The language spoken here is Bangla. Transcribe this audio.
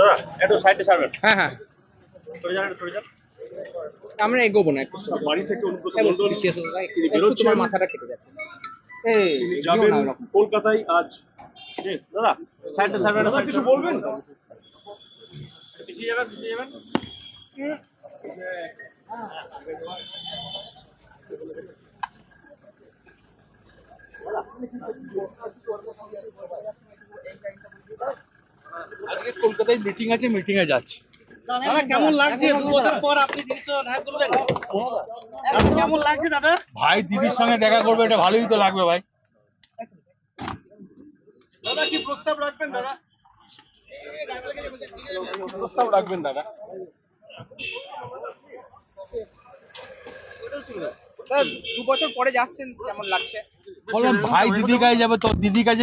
দাদা একটু সাইডে ছাড়বেন। হ্যাঁ হ্যাঁ, সরে যান, সরে যান। আমরা এগোবো না একটু। বাড়ি থেকে অনুব্রত এই মণ্ডল পিছিয়ে এসো দাদা, তিনি একটু বেরোচ্ছেন। তোমার মাথাটা কেটে যাচ্ছে। এই তিনি এগিয়েও যাবেন না ওরকম। কলকাতায় আজ। দাদা সাইডে ছাড়বেন। দাদা কিছু বলবেন? পিছিয়ে যাবেন, পিছিয়ে যাবেন। আজকে কলকাতায় মিটিং আছে, মিটিং এ যাচ্ছি। দাদা কেমন লাগছে 2 বছর পর আপনি দিদির সঙ্গে দেখা করবেন? দাদা কেমন লাগছে দাদা? ভাই দিদির সঙ্গে দেখা করবে, এটা ভালোই তো লাগবে ভাই। দাদা কি প্রস্তাব রাখবেন দাদা? প্রস্তাব রাখবেন দাদা? দাদা 2 বছর পরে যাচ্ছেন, কেমন লাগছে? বললাম ভাই দিদির কাছে যাবে, তো দিদির কাছে